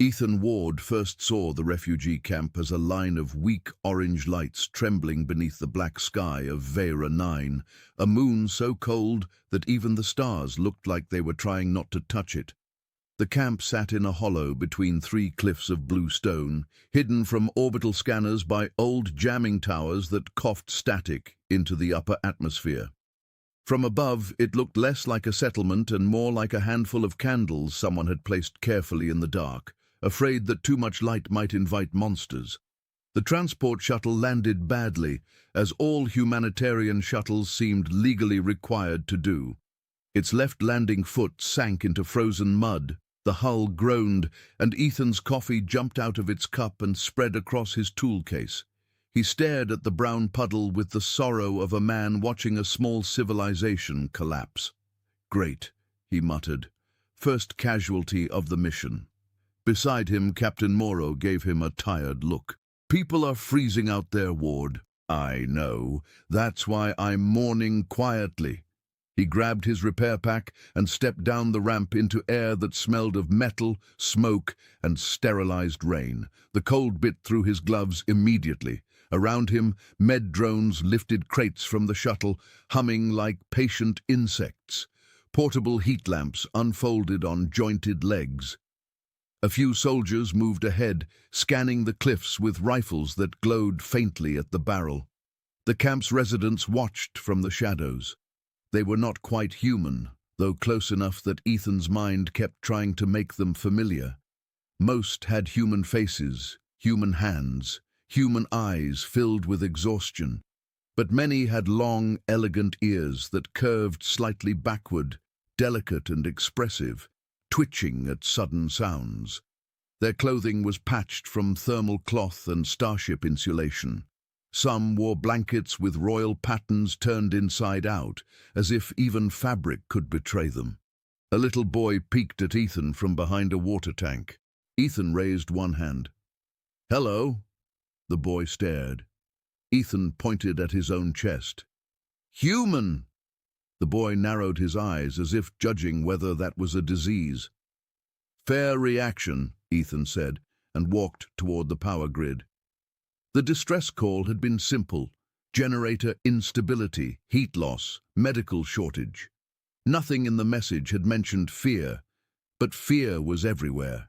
Ethan Ward first saw the refugee camp as a line of weak orange lights trembling beneath the black sky of Vera 9, a moon so cold that even the stars looked like they were trying not to touch it. The camp sat in a hollow between three cliffs of blue stone, hidden from orbital scanners by old jamming towers that coughed static into the upper atmosphere. From above, it looked less like a settlement and more like a handful of candles someone had placed carefully in the dark, afraid that too much light might invite monsters. The transport shuttle landed badly, as all humanitarian shuttles seemed legally required to do. Its left landing foot sank into frozen mud, the hull groaned, and Ethan's coffee jumped out of its cup and spread across his tool case. He stared at the brown puddle with the sorrow of a man watching a small civilization collapse. "Great," he muttered. "First casualty of the mission." Beside him, Captain Morrow gave him a tired look. "People are freezing out there, Ward." "I know. That's why I'm mourning quietly." He grabbed his repair pack and stepped down the ramp into air that smelled of metal, smoke, and sterilized rain. The cold bit through his gloves immediately. Around him, med drones lifted crates from the shuttle, humming like patient insects. Portable heat lamps unfolded on jointed legs. A few soldiers moved ahead, scanning the cliffs with rifles that glowed faintly at the barrel. The camp's residents watched from the shadows. They were not quite human, though close enough that Ethan's mind kept trying to make them familiar. Most had human faces, human hands, human eyes filled with exhaustion, but many had long, elegant ears that curved slightly backward, delicate and expressive, twitching at sudden sounds. Their clothing was patched from thermal cloth and starship insulation. Some wore blankets with royal patterns turned inside out, as if even fabric could betray them. A little boy peeked at Ethan from behind a water tank. Ethan raised one hand. "Hello." The boy stared. Ethan pointed at his own chest. "Human!" The boy narrowed his eyes as if judging whether that was a disease. "Fair reaction," Ethan said, and walked toward the power grid. The distress call had been simple: generator instability, heat loss, medical shortage. Nothing in the message had mentioned fear, but fear was everywhere.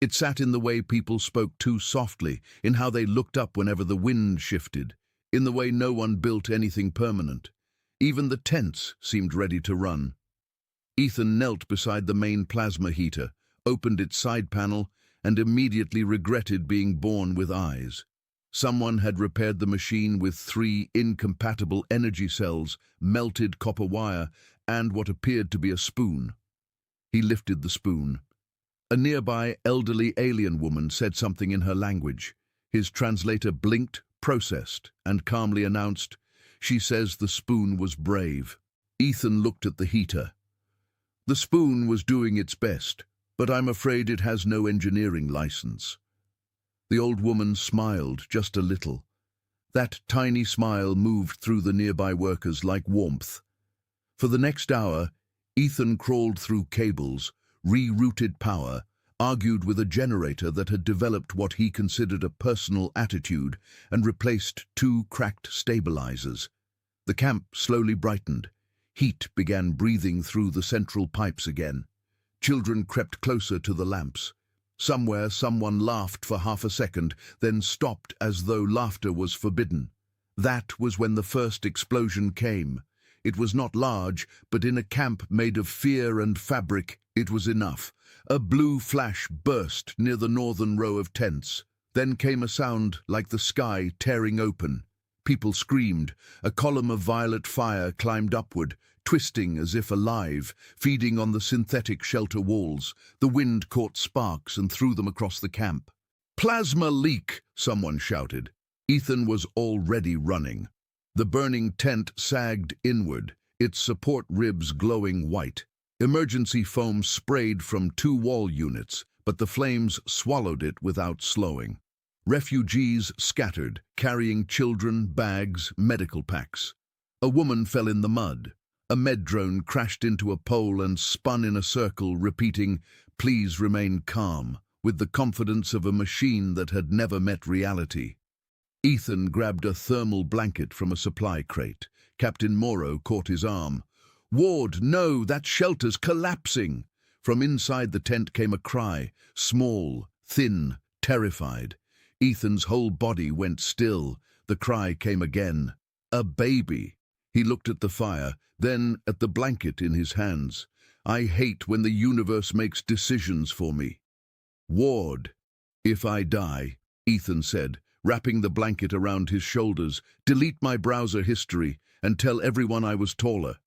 It sat in the way people spoke too softly, in how they looked up whenever the wind shifted, in the way no one built anything permanent. Even the tents seemed ready to run. Ethan knelt beside the main plasma heater, opened its side panel, and immediately regretted being born with eyes. Someone had repaired the machine with 3 incompatible energy cells, melted copper wire, and what appeared to be a spoon. He lifted the spoon. A nearby elderly alien woman said something in her language. His translator blinked, processed, and calmly announced, "She says the spoon was brave." Ethan looked at the heater. "The spoon was doing its best, but I'm afraid it has no engineering license." The old woman smiled just a little. That tiny smile moved through the nearby workers like warmth. For the next hour, Ethan crawled through cables, rerouted power, argued with a generator that had developed what he considered a personal attitude, and replaced 2 cracked stabilizers. The camp slowly brightened. Heat began breathing through the central pipes again. Children crept closer to the lamps. Somewhere someone laughed for half a second, then stopped as though laughter was forbidden. That was when the first explosion came. It was not large, but in a camp made of fear and fabric, it was enough. A blue flash burst near the northern row of tents. Then came a sound like the sky tearing open. People screamed. A column of violet fire climbed upward, twisting as if alive, feeding on the synthetic shelter walls. The wind caught sparks and threw them across the camp. "Plasma leak!" someone shouted. Ethan was already running. The burning tent sagged inward, its support ribs glowing white. Emergency foam sprayed from 2 wall units, but the flames swallowed it without slowing. Refugees scattered, carrying children, bags, medical packs. A woman fell in the mud. A med drone crashed into a pole and spun in a circle, repeating, "Please remain calm," with the confidence of a machine that had never met reality. Ethan grabbed a thermal blanket from a supply crate. Captain Morrow caught his arm. "Ward, no, that shelter's collapsing!" From inside the tent came a cry, small, thin, terrified. Ethan's whole body went still. The cry came again. A baby. He looked at the fire, then at the blanket in his hands. "I hate when the universe makes decisions for me." "Ward, if I die," Ethan said, wrapping the blanket around his shoulders, "delete my browser history and tell everyone I was taller."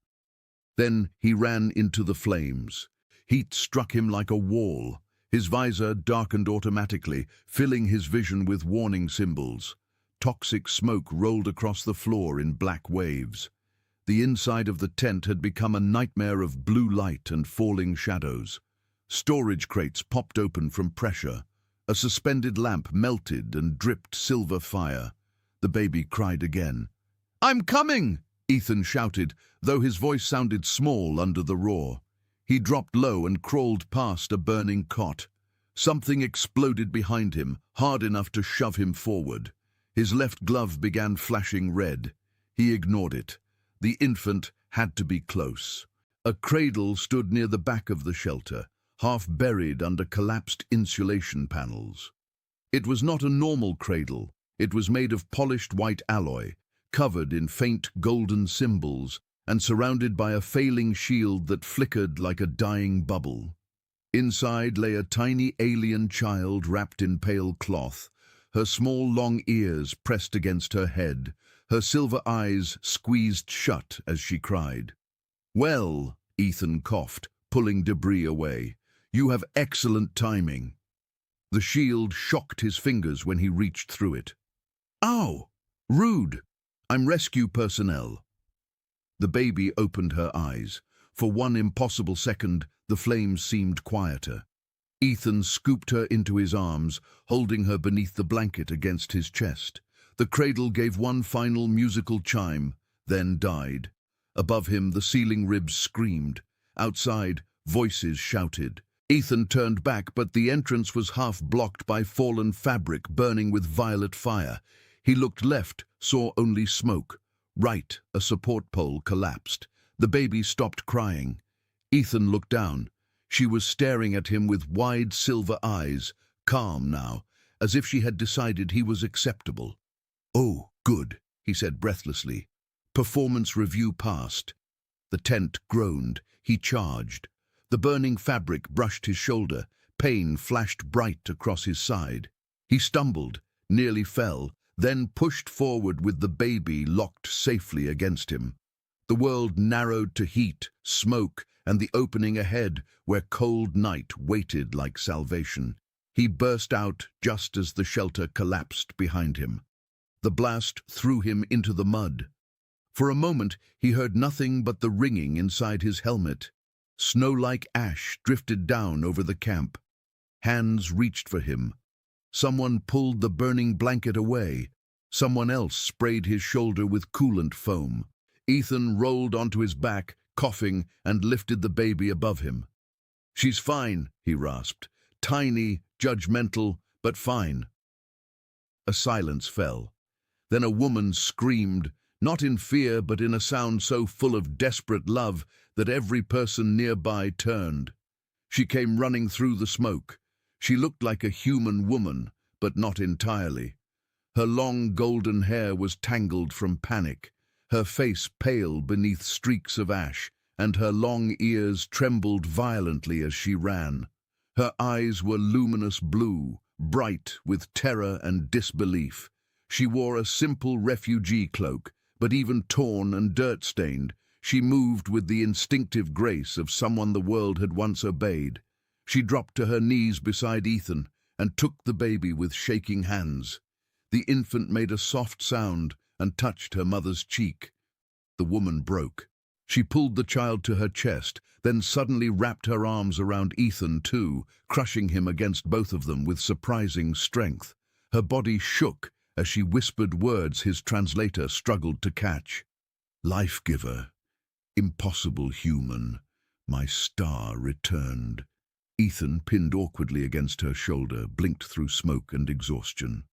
Then he ran into the flames. Heat struck him like a wall. His visor darkened automatically, filling his vision with warning symbols. Toxic smoke rolled across the floor in black waves. The inside of the tent had become a nightmare of blue light and falling shadows. Storage crates popped open from pressure. A suspended lamp melted and dripped silver fire. The baby cried again. "I'm coming!" Ethan shouted, though his voice sounded small under the roar. He dropped low and crawled past a burning cot. Something exploded behind him, hard enough to shove him forward. His left glove began flashing red. He ignored it. The infant had to be close. A cradle stood near the back of the shelter, half buried under collapsed insulation panels. It was not a normal cradle. It was made of polished white alloy, covered in faint golden symbols, and surrounded by a failing shield that flickered like a dying bubble. Inside lay a tiny alien child wrapped in pale cloth, her small long ears pressed against her head, her silver eyes squeezed shut as she cried. "Well," Ethan coughed, pulling debris away, "you have excellent timing." The shield shocked his fingers when he reached through it. "Ow! Rude! I'm rescue personnel." The baby opened her eyes. For one impossible second, the flames seemed quieter. Ethan scooped her into his arms, holding her beneath the blanket against his chest. The cradle gave one final musical chime, then died. Above him, the ceiling ribs screamed. Outside, voices shouted. Ethan turned back, but the entrance was half blocked by fallen fabric burning with violet fire. He looked left, saw only smoke. Right, a support pole collapsed. The baby stopped crying. Ethan looked down. She was staring at him with wide silver eyes, calm now, as if she had decided he was acceptable. "Oh, good," he said breathlessly. Performance review passed. The tent groaned. He charged. The burning fabric brushed his shoulder. Pain flashed bright across his side. He stumbled, nearly fell, then pushed forward with the baby locked safely against him. The world narrowed to heat, smoke, and the opening ahead where cold night waited like salvation. He burst out just as the shelter collapsed behind him. The blast threw him into the mud. For a moment, he heard nothing but the ringing inside his helmet. Snow-like ash drifted down over the camp. Hands reached for him. Someone pulled the burning blanket away. Someone else sprayed his shoulder with coolant foam. Ethan rolled onto his back, coughing, and lifted the baby above him. "She's fine," he rasped. "Tiny, judgmental, but fine." A silence fell. Then a woman screamed, not in fear but in a sound so full of desperate love that every person nearby turned. She came running through the smoke. She looked like a human woman, but not entirely. Her long golden hair was tangled from panic, her face pale beneath streaks of ash, and her long ears trembled violently as she ran. Her eyes were luminous blue, bright with terror and disbelief. She wore a simple refugee cloak, but even torn and dirt-stained, she moved with the instinctive grace of someone the world had once obeyed. She dropped to her knees beside Ethan and took the baby with shaking hands. The infant made a soft sound and touched her mother's cheek. The woman broke. She pulled the child to her chest, then suddenly wrapped her arms around Ethan too, crushing him against both of them with surprising strength. Her body shook as she whispered words his translator struggled to catch. "Life-giver, impossible human, my star returned." Ethan, pinned awkwardly against her shoulder, blinked through smoke and exhaustion.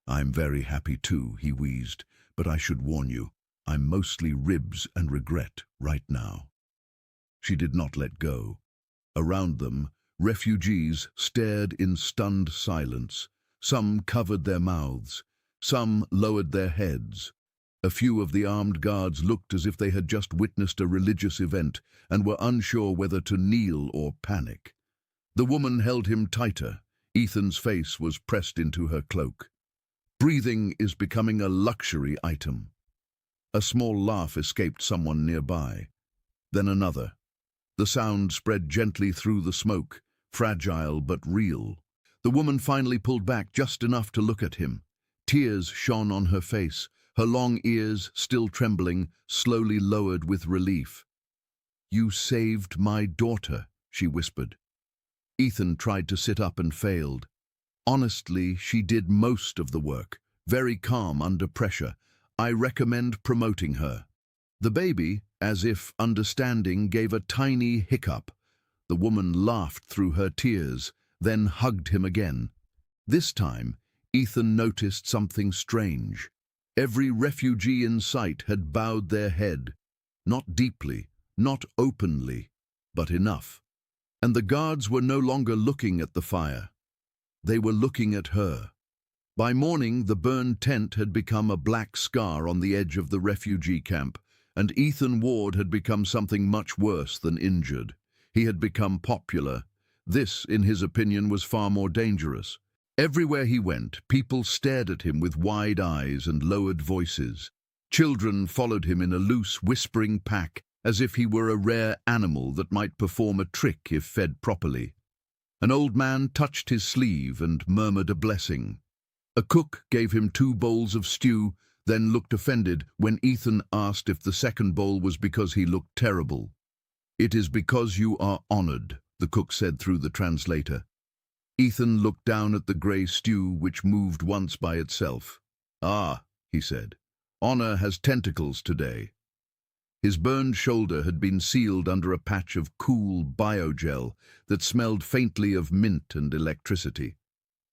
"I'm very happy too," he wheezed, "but I should warn you, I'm mostly ribs and regret right now." She did not let go. Around them, refugees stared in stunned silence. Some covered their mouths, some lowered their heads. A few of the armed guards looked as if they had just witnessed a religious event and were unsure whether to kneel or panic. The woman held him tighter. Ethan's face was pressed into her cloak. Breathing is becoming a luxury item. A small laugh escaped someone nearby. Then another. The sound spread gently through the smoke, fragile but real. The woman finally pulled back just enough to look at him. Tears shone on her face. Her long ears, still trembling, slowly lowered with relief. "You saved my daughter," she whispered. Ethan tried to sit up and failed. "Honestly, she did most of the work, very calm under pressure. I recommend promoting her." The baby, as if understanding, gave a tiny hiccup. The woman laughed through her tears, then hugged him again. This time, Ethan noticed something strange. Every refugee in sight had bowed their head. Not deeply, not openly, but enough. And the guards were no longer looking at the fire. They were looking at her. By morning, the burned tent had become a black scar on the edge of the refugee camp, and Ethan Ward had become something much worse than injured. He had become popular. This, in his opinion, was far more dangerous. Everywhere he went, people stared at him with wide eyes and lowered voices. Children followed him in a loose, whispering pack, as if he were a rare animal that might perform a trick if fed properly. An old man touched his sleeve and murmured a blessing. A cook gave him 2 bowls of stew, then looked offended when Ethan asked if the second bowl was because he looked terrible. "It is because you are honored," the cook said through the translator. Ethan looked down at the grey stew, which moved once by itself. "Ah," he said, "honor has tentacles today." His burned shoulder had been sealed under a patch of cool biogel that smelled faintly of mint and electricity.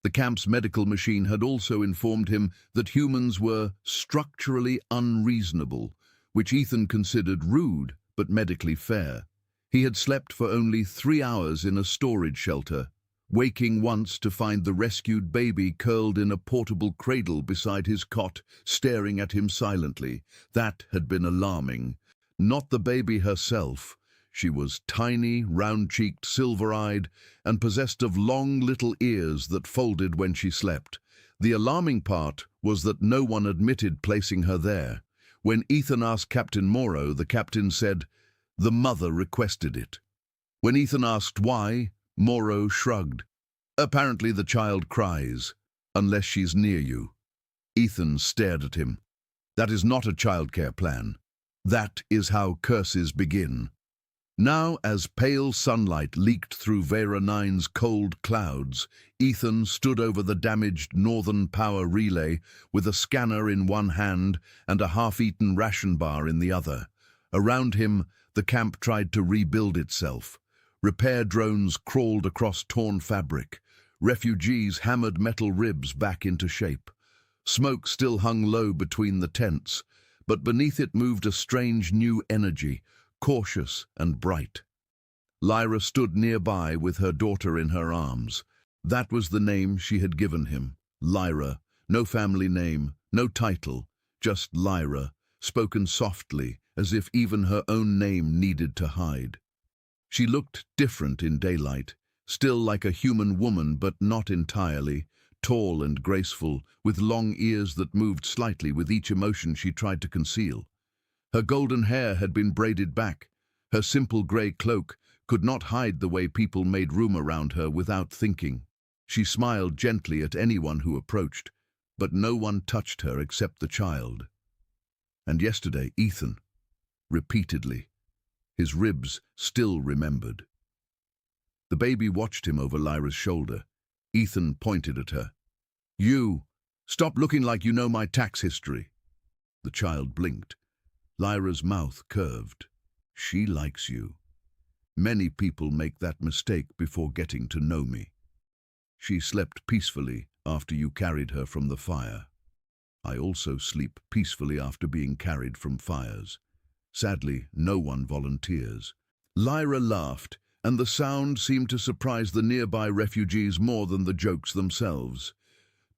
The camp's medical machine had also informed him that humans were structurally unreasonable, which Ethan considered rude but medically fair. He had slept for only 3 hours in a storage shelter, waking once to find the rescued baby curled in a portable cradle beside his cot, staring at him silently. That had been alarming. Not the baby herself. She was tiny, round-cheeked, silver-eyed, and possessed of long little ears that folded when she slept. The alarming part was that no one admitted placing her there. When Ethan asked Captain Morrow, the captain said, "The mother requested it." When Ethan asked why, Morrow shrugged. "Apparently the child cries, unless she's near you." Ethan stared at him. "That is not a childcare plan. That is how curses begin." Now, as pale sunlight leaked through Vera 9's cold clouds, Ethan stood over the damaged Northern Power relay with a scanner in one hand and a half-eaten ration bar in the other. Around him, the camp tried to rebuild itself. Repair drones crawled across torn fabric. Refugees hammered metal ribs back into shape. Smoke still hung low between the tents, but beneath it moved a strange new energy, cautious and bright. Lyra stood nearby with her daughter in her arms. That was the name she had given him, Lyra. No family name, no title, just Lyra, spoken softly, as if even her own name needed to hide. She looked different in daylight, still like a human woman, but not entirely, tall and graceful, with long ears that moved slightly with each emotion she tried to conceal. Her golden hair had been braided back. Her simple grey cloak could not hide the way people made room around her without thinking. She smiled gently at anyone who approached, but no one touched her except the child. And yesterday, Ethan, repeatedly, his ribs still remembered. The baby watched him over Lyra's shoulder. Ethan pointed at her. "You, stop looking like you know my tax history." The child blinked. Lyra's mouth curved. "She likes you." Many people make that mistake before getting to know me. She slept peacefully after you carried her from the fire. I also sleep peacefully after being carried from fires. Sadly, no one volunteers. Lyra laughed, and the sound seemed to surprise the nearby refugees more than the jokes themselves.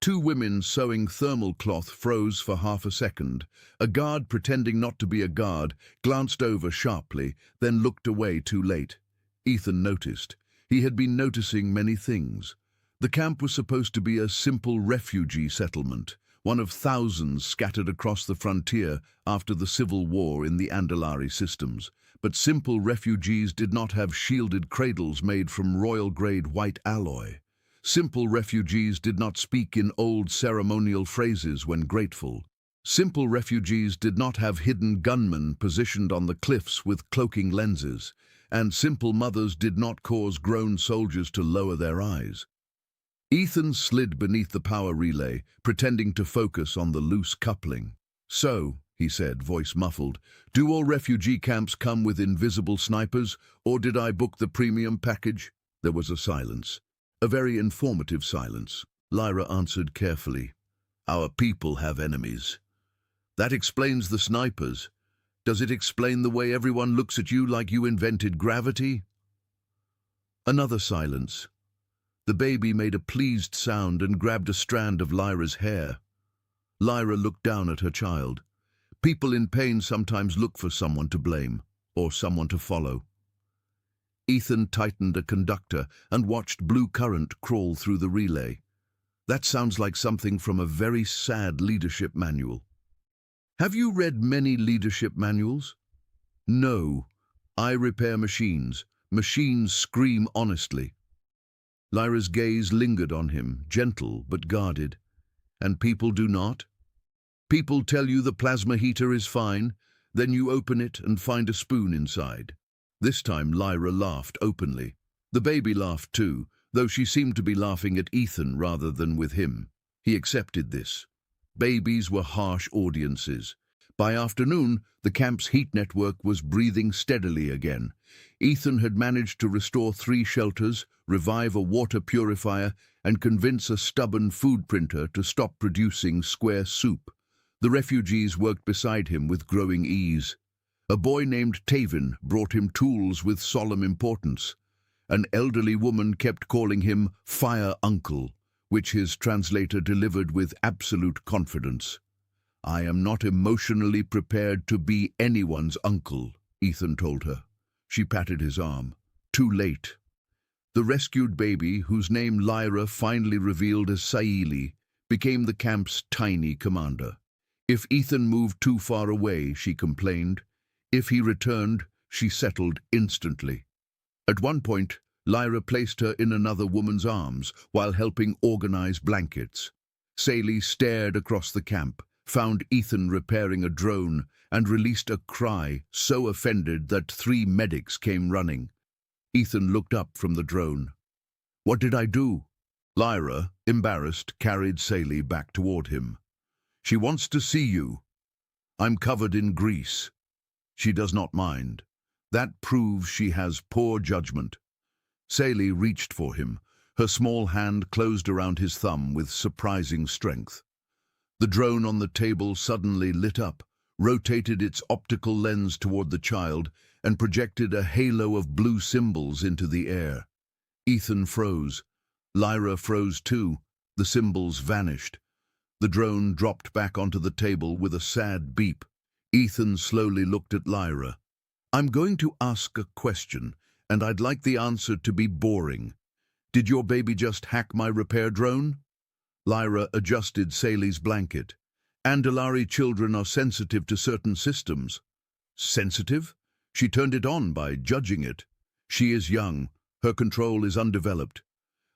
Two women sewing thermal cloth froze for half a second. A guard, pretending not to be a guard, glanced over sharply, then looked away too late. Ethan noticed. He had been noticing many things. The camp was supposed to be a simple refugee settlement, one of thousands scattered across the frontier after the civil war in the Andalari systems. But simple refugees did not have shielded cradles made from royal-grade white alloy. Simple refugees did not speak in old ceremonial phrases when grateful. Simple refugees did not have hidden gunmen positioned on the cliffs with cloaking lenses, and simple mothers did not cause grown soldiers to lower their eyes. Ethan slid beneath the power relay, pretending to focus on the loose coupling. "So," he said, voice muffled, "do all refugee camps come with invisible snipers, or did I book the premium package?" There was a silence. A very informative silence. Lyra answered carefully, "Our people have enemies." "That explains the snipers. Does it explain the way everyone looks at you like you invented gravity?" Another silence. The baby made a pleased sound and grabbed a strand of Lyra's hair. Lyra looked down at her child. People in pain sometimes look for someone to blame, or someone to follow. Ethan tightened a conductor and watched blue current crawl through the relay. That sounds like something from a very sad leadership manual. "Have you read many leadership manuals?" "No. I repair machines. Machines scream honestly." Lyra's gaze lingered on him, gentle but guarded. "And people do not? People tell you the plasma heater is fine, then you open it and find a spoon inside." This time Lyra laughed openly. The baby laughed too, though she seemed to be laughing at Ethan rather than with him. He accepted this. Babies were harsh audiences. By afternoon, the camp's heat network was breathing steadily again. Ethan had managed to restore 3 shelters, revive a water purifier, and convince a stubborn food printer to stop producing square soup. The refugees worked beside him with growing ease. A boy named Tavin brought him tools with solemn importance. An elderly woman kept calling him Fire Uncle, which his translator delivered with absolute confidence. "I am not emotionally prepared to be anyone's uncle," Ethan told her. She patted his arm. Too late. The rescued baby, whose name Lyra finally revealed as Saeli, became the camp's tiny commander. If Ethan moved too far away, she complained. If he returned, she settled instantly. At one point, Lyra placed her in another woman's arms while helping organize blankets. Saeli stared across the camp, found Ethan repairing a drone, and released a cry so offended that 3 medics came running. Ethan looked up from the drone. "What did I do?" Lyra, embarrassed, carried Saeli back toward him. "She wants to see you. I'm covered in grease." She does not mind. That proves she has poor judgment. Saeli reached for him. Her small hand closed around his thumb with surprising strength. The drone on the table suddenly lit up, rotated its optical lens toward the child, and projected a halo of blue symbols into the air. Ethan froze. Lyra froze too. The symbols vanished. The drone dropped back onto the table with a sad beep. Ethan slowly looked at Lyra. "I'm going to ask a question, and I'd like the answer to be boring. Did your baby just hack my repair drone?" Lyra adjusted Saeli's blanket. "Andalari children are sensitive to certain systems." "Sensitive?" She turned it on by judging it. "She is young. Her control is undeveloped.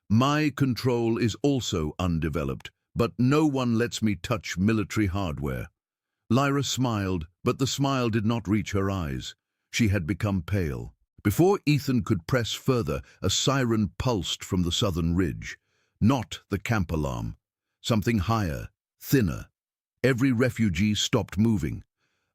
My control is also undeveloped, but no one lets me touch military hardware." Lyra smiled, but the smile did not reach her eyes. She had become pale. Before Ethan could press further, a siren pulsed from the southern ridge. Not the camp alarm. Something higher, thinner. Every refugee stopped moving.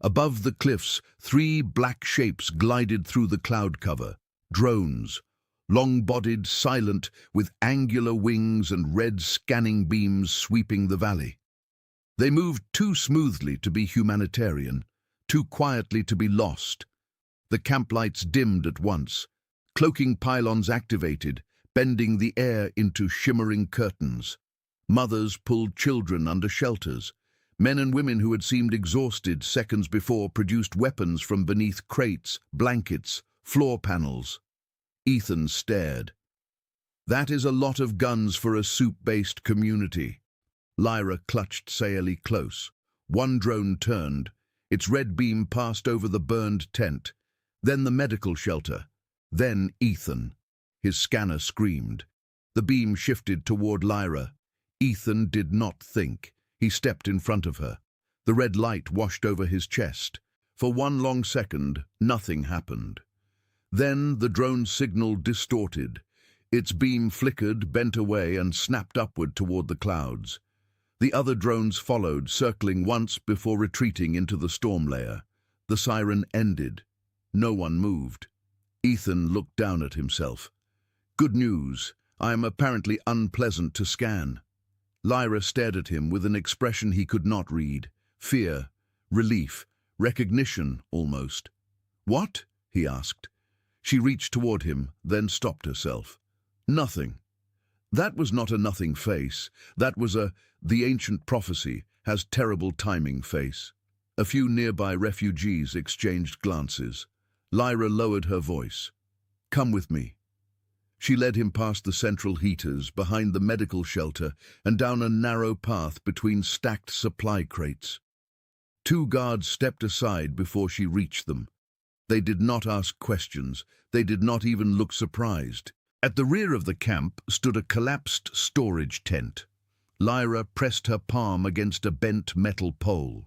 Above the cliffs, 3 black shapes glided through the cloud cover. Drones, long-bodied, silent, with angular wings and red scanning beams sweeping the valley. They moved too smoothly to be humanitarian, too quietly to be lost. The camp lights dimmed at once, cloaking pylons activated, bending the air into shimmering curtains. Mothers pulled children under shelters. Men and women who had seemed exhausted seconds before produced weapons from beneath crates, blankets, floor panels. Ethan stared. That is a lot of guns for a soup-based community. Lyra clutched Saeli close. One drone turned. Its red beam passed over the burned tent. Then the medical shelter. Then Ethan. His scanner screamed. The beam shifted toward Lyra. Ethan did not think. He stepped in front of her. The red light washed over his chest. For one long second, nothing happened. Then the drone's signal distorted. Its beam flickered, bent away, and snapped upward toward the clouds. The other drones followed, circling once before retreating into the storm layer. The siren ended. No one moved. Ethan looked down at himself. Good news. I am apparently unpleasant to scan. Lyra stared at him with an expression he could not read. Fear, relief, recognition, almost. What? He asked. She reached toward him, then stopped herself. Nothing. That was not a nothing face. That was the ancient prophecy, has terrible timing face. A few nearby refugees exchanged glances. Lyra lowered her voice. Come with me. She led him past the central heaters, behind the medical shelter, and down a narrow path between stacked supply crates. Two guards stepped aside before she reached them. They did not ask questions. They did not even look surprised. At the rear of the camp stood a collapsed storage tent. Lyra pressed her palm against a bent metal pole.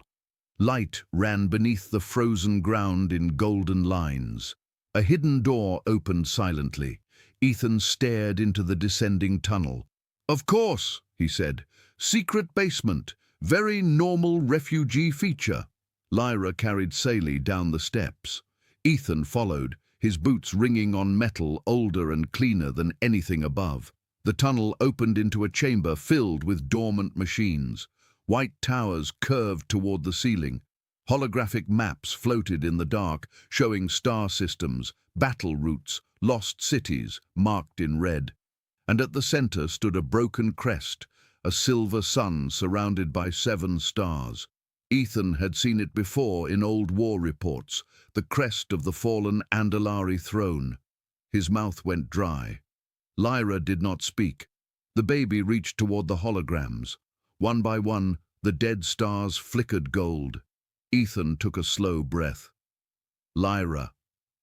Light ran beneath the frozen ground in golden lines. A hidden door opened silently. Ethan stared into the descending tunnel. Of course, he said. Secret basement. Very normal refugee feature. Lyra carried Saeli down the steps. Ethan followed, his boots ringing on metal older and cleaner than anything above. The tunnel opened into a chamber filled with dormant machines. White towers curved toward the ceiling. Holographic maps floated in the dark, showing star systems, battle routes, lost cities, marked in red. And at the center stood a broken crest, a silver sun surrounded by 7 stars. Ethan had seen it before in old war reports, the crest of the fallen Andalari throne. His mouth went dry. Lyra did not speak. The baby reached toward the holograms. One by one, the dead stars flickered gold. Ethan took a slow breath. Lyra.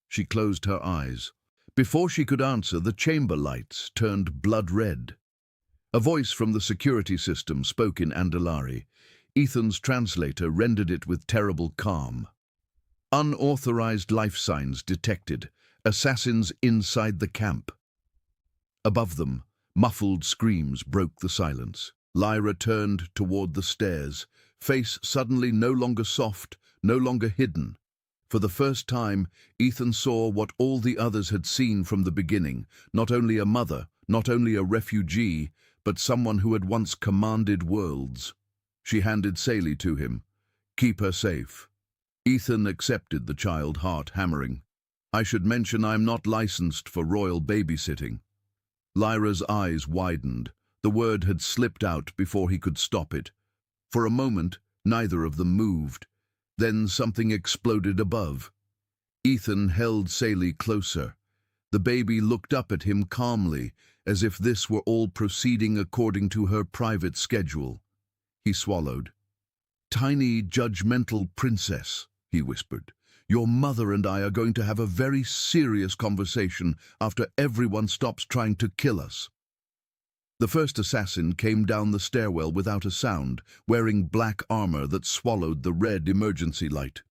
She closed her eyes. Before she could answer, the chamber lights turned blood red. A voice from the security system spoke in Andalari. Ethan's translator rendered it with terrible calm. Unauthorized life signs detected. Assassins inside the camp. Above them, muffled screams broke the silence. Lyra turned toward the stairs, face suddenly no longer soft, no longer hidden. For the first time, Ethan saw what all the others had seen from the beginning, not only a mother, not only a refugee, but someone who had once commanded worlds. She handed Saeli to him. Keep her safe. Ethan accepted the child, heart hammering. I should mention I'm not licensed for royal babysitting. Lyra's eyes widened. The word had slipped out before he could stop it. For a moment, neither of them moved. Then something exploded above. Ethan held Saeli closer. The baby looked up at him calmly, as if this were all proceeding according to her private schedule. He swallowed. Tiny, judgmental princess, he whispered. Your mother and I are going to have a very serious conversation after everyone stops trying to kill us. The first assassin came down the stairwell without a sound, wearing black armor that swallowed the red emergency light.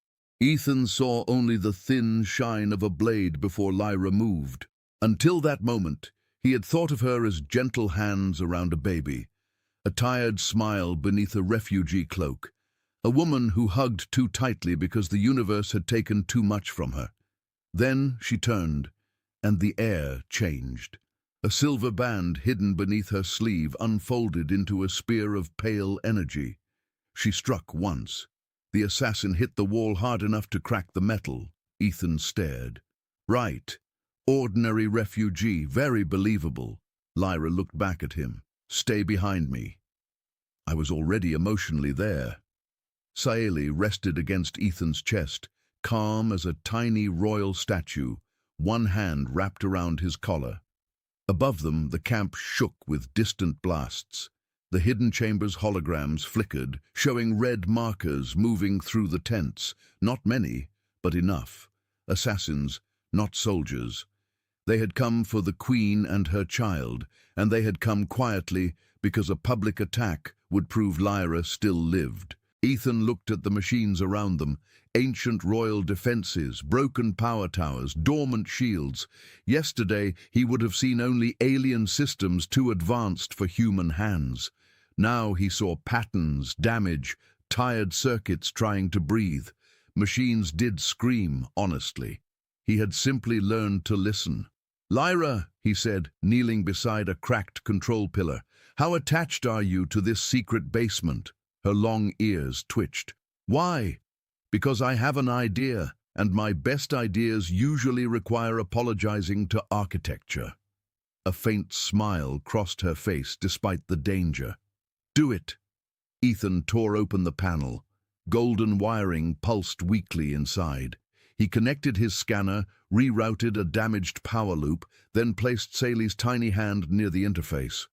Ethan saw only the thin shine of a blade before Lyra moved. Until that moment, he had thought of her as gentle hands around a baby, a tired smile beneath a refugee cloak, a woman who hugged too tightly because the universe had taken too much from her. Then she turned, and the air changed. A silver band hidden beneath her sleeve unfolded into a spear of pale energy. She struck once. The assassin hit the wall hard enough to crack the metal. Ethan stared. Right. Ordinary refugee, very believable. Lyra looked back at him. Stay behind me. I was already emotionally there. Saeli rested against Ethan's chest, calm as a tiny royal statue, one hand wrapped around his collar. Above them, the camp shook with distant blasts. The hidden chamber's holograms flickered, showing red markers moving through the tents. Not many, but enough. Assassins, not soldiers. They had come for the queen and her child, and they had come quietly because a public attack would prove Lyra still lived. Ethan looked at the machines around them, ancient royal defenses, broken power towers, dormant shields. Yesterday, he would have seen only alien systems too advanced for human hands. Now he saw patterns, damage, tired circuits trying to breathe. Machines did scream, honestly. He had simply learned to listen. "Lyra," he said, kneeling beside a cracked control pillar, "how attached are you to this secret basement?" Her long ears twitched. "Why?" "Because I have an idea, and my best ideas usually require apologizing to architecture." A faint smile crossed her face despite the danger. "Do it." Ethan tore open the panel. Golden wiring pulsed weakly inside. He connected his scanner, rerouted a damaged power loop, then placed Saeli's tiny hand near the interface.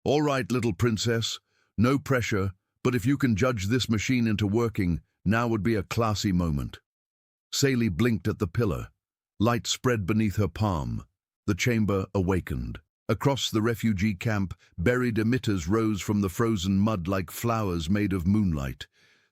"All right, little princess. No pressure, but if you can judge this machine into working, now would be a classy moment." Saeli blinked at the pillar. Light spread beneath her palm. The chamber awakened. Across the refugee camp, buried emitters rose from the frozen mud like flowers made of moonlight.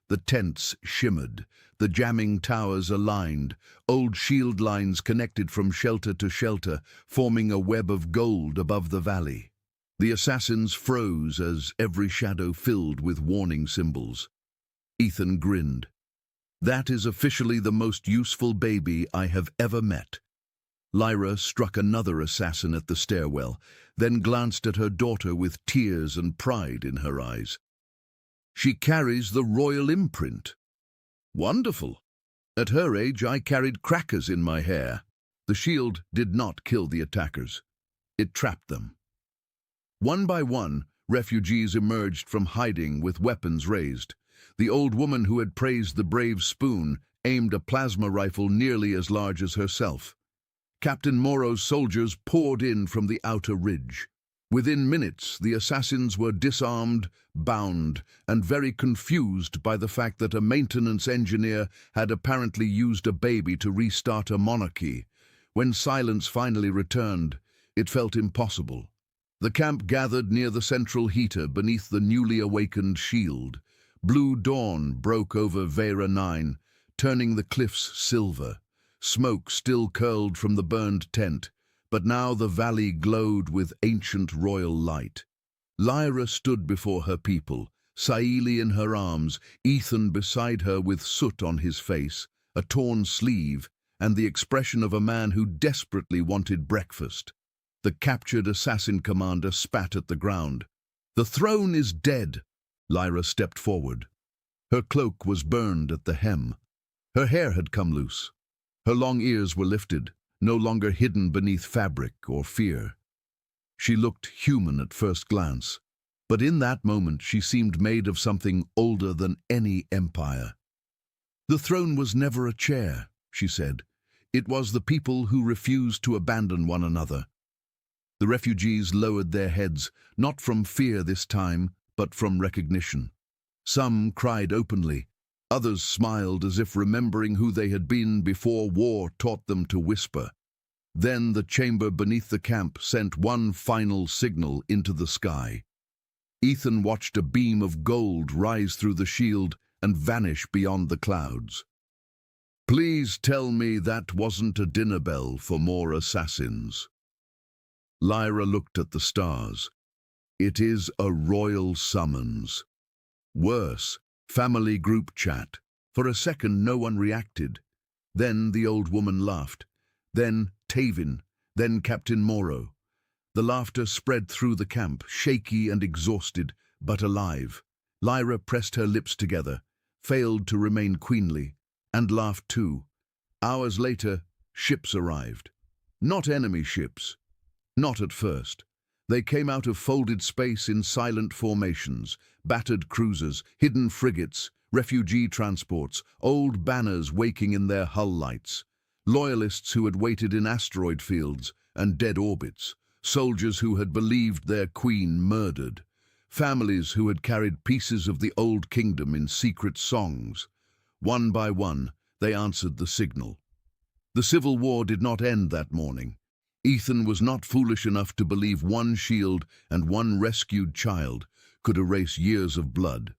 The tents shimmered, the jamming towers aligned, old shield lines connected from shelter to shelter, forming a web of gold above the valley. The assassins froze as every shadow filled with warning symbols. Ethan grinned. "That is officially the most useful baby I have ever met." Lyra struck another assassin at the stairwell, then glanced at her daughter with tears and pride in her eyes. "She carries the royal imprint." "Wonderful. At her age, I carried crackers in my hair." The shield did not kill the attackers. It trapped them. One by one, refugees emerged from hiding with weapons raised. The old woman who had praised the brave spoon aimed a plasma rifle nearly as large as herself. Captain Moro's soldiers poured in from the outer ridge. Within minutes, the assassins were disarmed, bound, and very confused by the fact that a maintenance engineer had apparently used a baby to restart a monarchy. When silence finally returned, it felt impossible. The camp gathered near the central heater beneath the newly awakened shield. Blue dawn broke over Vera 9, turning the cliffs silver. Smoke still curled from the burned tent, but now the valley glowed with ancient royal light. Lyra stood before her people, Saeli in her arms, Ethan beside her with soot on his face, a torn sleeve, and the expression of a man who desperately wanted breakfast. The captured assassin commander spat at the ground. "The throne is dead." Lyra stepped forward. Her cloak was burned at the hem. Her hair had come loose. Her long ears were lifted, no longer hidden beneath fabric or fear. She looked human at first glance, but in that moment she seemed made of something older than any empire. "The throne was never a chair," she said. "It was the people who refused to abandon one another." The refugees lowered their heads, not from fear this time, but from recognition. Some cried openly. Others smiled as if remembering who they had been before war taught them to whisper. Then the chamber beneath the camp sent one final signal into the sky. Ethan watched a beam of gold rise through the shield and vanish beyond the clouds. "Please tell me that wasn't a dinner bell for more assassins." Lyra looked at the stars. "It is a royal summons." Worse, family group chat. For a second no one reacted. Then the old woman laughed. Then Tavin, Then Captain Morrow. The laughter spread through the camp, shaky and exhausted, but alive. Lyra pressed her lips together, failed to remain queenly, and laughed too. Hours later, ships arrived. Not enemy ships. Not at first. They came out of folded space in silent formations, battered cruisers, hidden frigates, refugee transports, old banners waking in their hull lights. Loyalists who had waited in asteroid fields and dead orbits. Soldiers who had believed their queen murdered. Families who had carried pieces of the old kingdom in secret songs. One by one, they answered the signal. The civil war did not end that morning. Ethan was not foolish enough to believe one shield and one rescued child could erase years of blood.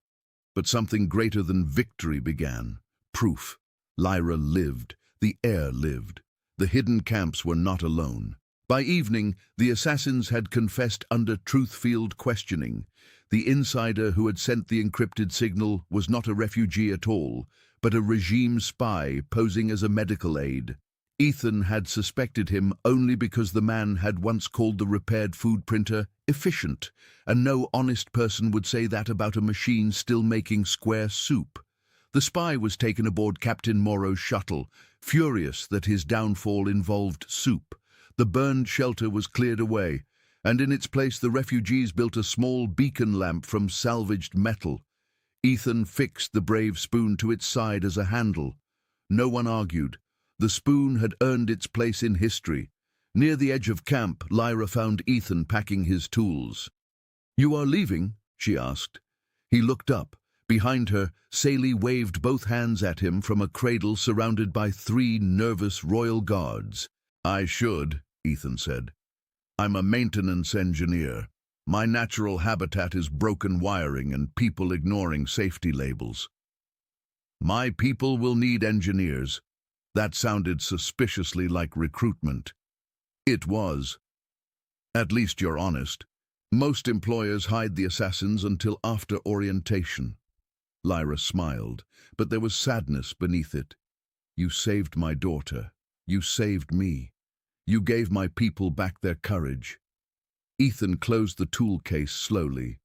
But something greater than victory began. Proof. Lyra lived. The heir lived. The hidden camps were not alone. By evening, the assassins had confessed under truth-filled questioning. The insider who had sent the encrypted signal was not a refugee at all, but a regime spy posing as a medical aid. Ethan had suspected him only because the man had once called the repaired food printer efficient, and no honest person would say that about a machine still making square soup. The spy was taken aboard Captain Morrow's shuttle, furious that his downfall involved soup. The burned shelter was cleared away, and in its place the refugees built a small beacon lamp from salvaged metal. Ethan fixed the brave spoon to its side as a handle. No one argued. The spoon had earned its place in history. Near the edge of camp, Lyra found Ethan packing his tools. "You are leaving?" she asked. He looked up. Behind her, Saeli waved both hands at him from a cradle surrounded by 3 nervous royal guards. "I should," Ethan said. "I'm a maintenance engineer. My natural habitat is broken wiring and people ignoring safety labels." "My people will need engineers." That sounded suspiciously like recruitment. It was. "At least you're honest. Most employers hide the assassins until after orientation." Lyra smiled, but there was sadness beneath it. "You saved my daughter. You saved me. You gave my people back their courage." Ethan closed the tool case slowly.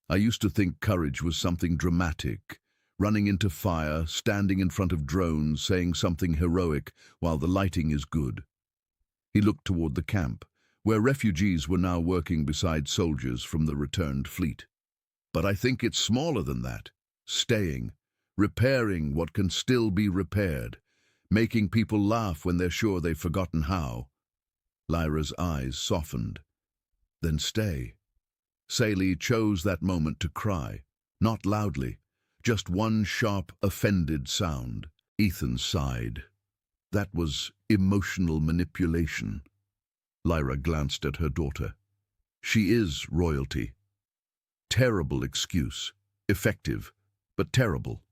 "I used to think courage was something dramatic. Running into fire, standing in front of drones, saying something heroic while the lighting is good." He looked toward the camp, where refugees were now working beside soldiers from the returned fleet. "But I think it's smaller than that. Staying, repairing what can still be repaired, making people laugh when they're sure they've forgotten how." Lyra's eyes softened. "Then stay." Saeli chose that moment to cry, not loudly, just one sharp, offended sound. Ethan sighed. That was emotional manipulation. Lyra glanced at her daughter. "She is royalty." Terrible excuse. Effective, but terrible.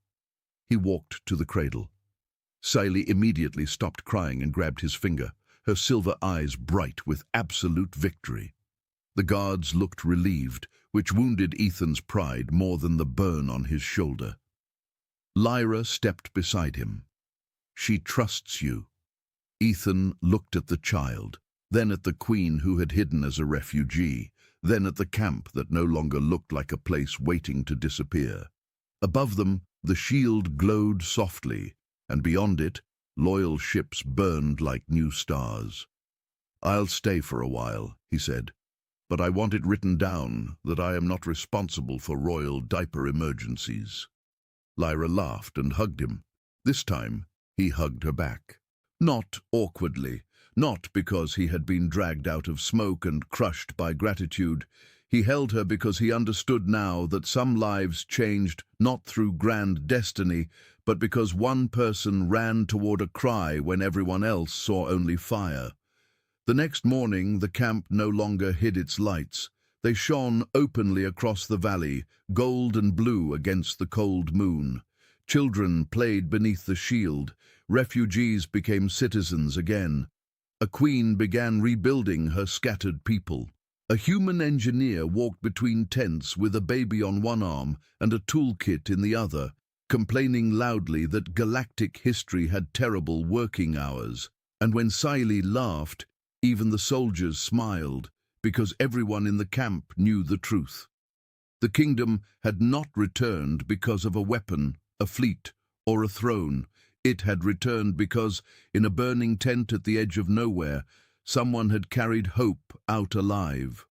He walked to the cradle. Saeli immediately stopped crying and grabbed his finger, her silver eyes bright with absolute victory. The guards looked relieved, which wounded Ethan's pride more than the burn on his shoulder. Lyra stepped beside him. "She trusts you." Ethan looked at the child, then at the queen who had hidden as a refugee, then at the camp that no longer looked like a place waiting to disappear. Above them, the shield glowed softly, and beyond it, loyal ships burned like new stars. "I'll stay for a while," he said, "but I want it written down that I am not responsible for royal diaper emergencies." Lyra laughed and hugged him. This time, he hugged her back. Not awkwardly, not because he had been dragged out of smoke and crushed by gratitude. He held her because he understood now that some lives changed not through grand destiny, but because one person ran toward a cry when everyone else saw only fire. The next morning, the camp no longer hid its lights. They shone openly across the valley, gold and blue against the cold moon. Children played beneath the shield. Refugees became citizens again. A queen began rebuilding her scattered people. A human engineer walked between tents with a baby on one arm and a toolkit in the other, complaining loudly that galactic history had terrible working hours. And when Saeli laughed, Even the soldiers smiled, because everyone in the camp knew the truth. The kingdom had not returned because of a weapon, a fleet, or a throne. It had returned because, in a burning tent at the edge of nowhere, someone had carried hope out alive.